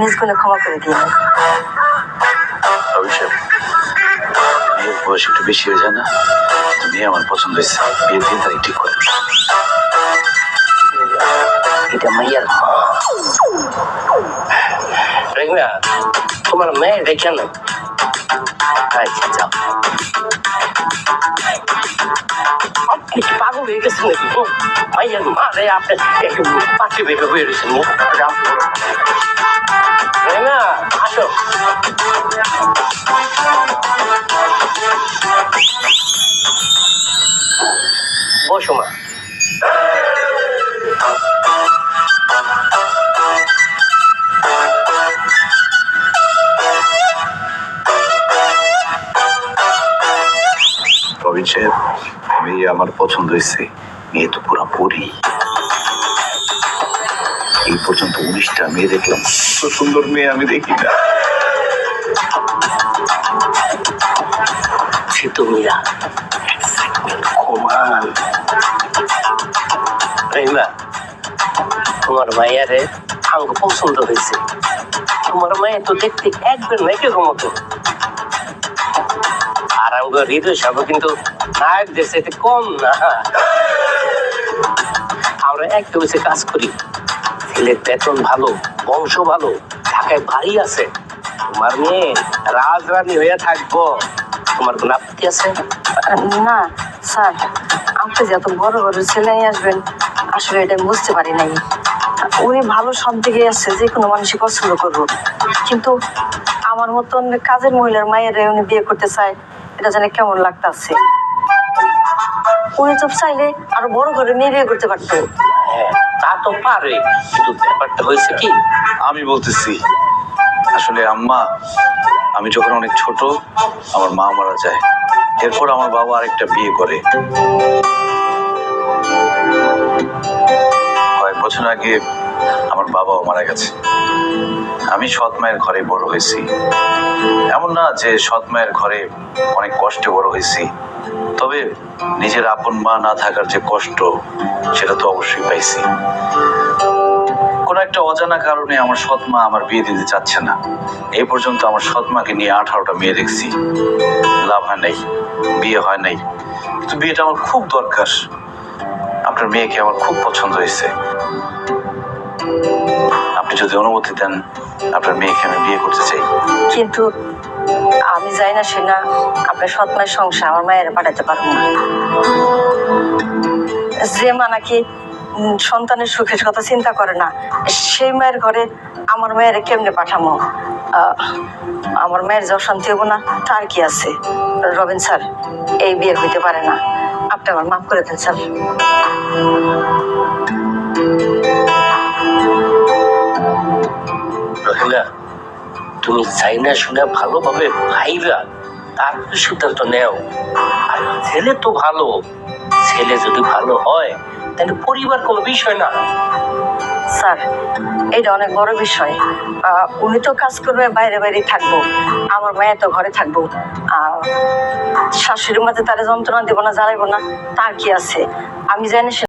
নিজ গুণে ক্ষমা করে দিন। অভিষেক, বিয়ের বয়স একটু বেশি হয়ে যায় না? তুমি আমার পছন্দ হয়েছে, বিয়ের দিন তারিখ ঠিক করে। এটা মাইয়ার রেগনা, তোমার মেয়ে দেখে না। আচ্ছা যাও, আপনি কি পাগল হয়ে গেছেন নাকি? মাইয়ার মা রে, আপনি একটু পাখি বেঁপে হয়ে রয়েছেন। রেগনা আসো। বসো মা। অভিষেক, মেয়ে আমার পছন্দ হয়েছে, মেয়ে তো পুরা পরি। এই পর্যন্ত 19টা মেয়ে দেখলাম, তো সুন্দর মেয়ে আমি দেখি না। সে তো মীরা কমান। রেগনা, তোমার মাইয়ারে আঙ্গ পছন্দ হয়েছে। তোমার মায়ের তো দেখতে একবার মেয়েকে মতো। আর আঙ্গ হৃদয় সব কিন্তু নায়ক দেশে কম না। আমরা একটা বসে কাজ করি, ছেলের বেতন ভালো, বংশ ভালো, ঢাকায় বাড়ি আছে। তোমার মেয়ে রাজরানী হয়ে থাকবো। তোমার কোন আপত্তি আছে? না স্যার, আপনি যে এত বড় বড় ছেলে আসবেন, আসলে এটা আমি বুঝতে পারি নাই। উনি ভালো সব দিকে আছে, যে কোনো মানুষই পছন্দ করবো, কিন্তু আমার মতন কাজের মহিলার মায়ের উনি বিয়ে করতে চায়, এটা জানে কেমন লাগতেছে। উনি তো চাইলে আরো বড় করে মেয়ে বিয়ে করতে পারতো। হ্যাঁ, তা তো পারে, কিন্তু ব্যাপারটা হয়েছে কি, আমি বলতেছি, আসলে আম্মা, আমি যখন অনেক ছোট আমার মা মারা যায়, এরপর আমার বাবা আরেকটা বিয়ে করে। কয়েক বছর আগে আমার বাবাও মারা গেছে। আমি সৎ মায়ের ঘরে বড় হয়েছি। এমন না যে সৎ মায়ের ঘরে অনেক কষ্টে বড় হয়েছি, তবে নিজের আপন মা না থাকার যে কষ্ট, সেটা তো অবশ্যই পাইছি। কোন একটা অজানা কারণে আমার সৎ মা আমার বিয়ে দিতে চাচ্ছে না। এই পর্যন্ত আমার সৎ মাকে নিয়ে 18টা মেয়ে দেখছি, লাভ হয় নাই, বিয়ে হয় নাই। কিন্তু বিয়েটা আমার খুব দরকার। আপনার মেয়েকে আমার খুব পছন্দ হয়েছে। আপনি যদি অনুমতি দেন, আপনার মেয়েকে আমি বিয়ে করতে চাই। কিন্তু আমি যাই না সে না, আপনার সৎ মায়ের সংসার আমার মায়ের পাঠাতে পারবো না। যে মা নাকি সন্তানের সুখের কথা চিন্তা করে না, সেই মায়ের ঘরে আমার মায়ের কেমনে পাঠামো? আমার মায়ের যে অশান্তি হবো না, তার কি আছে? রবিন স্যার, এই বিয়ে হইতে পারে না, আপনি আমার মাফ করে দেন স্যার। রহিলা, তুমি চাই না শুনে ভালোভাবে ভাইরা তারপরে সিদ্ধান্ত নেও। আর ছেলে তো ভালো, ছেলে যদি ভালো হয় তাহলে পরিবার কোনো বিষয় না। স্যার, এটা অনেক বড় বিষয়। উনি তো কাজ করবে, বাইরে বাইরে থাকবো, আমার মায়ের তো ঘরে থাকবো। শাশুড়ির মাঝে তারা যন্ত্রণা দেবো না, জ্বালাইবো না, তার কি আছে? আমি জানি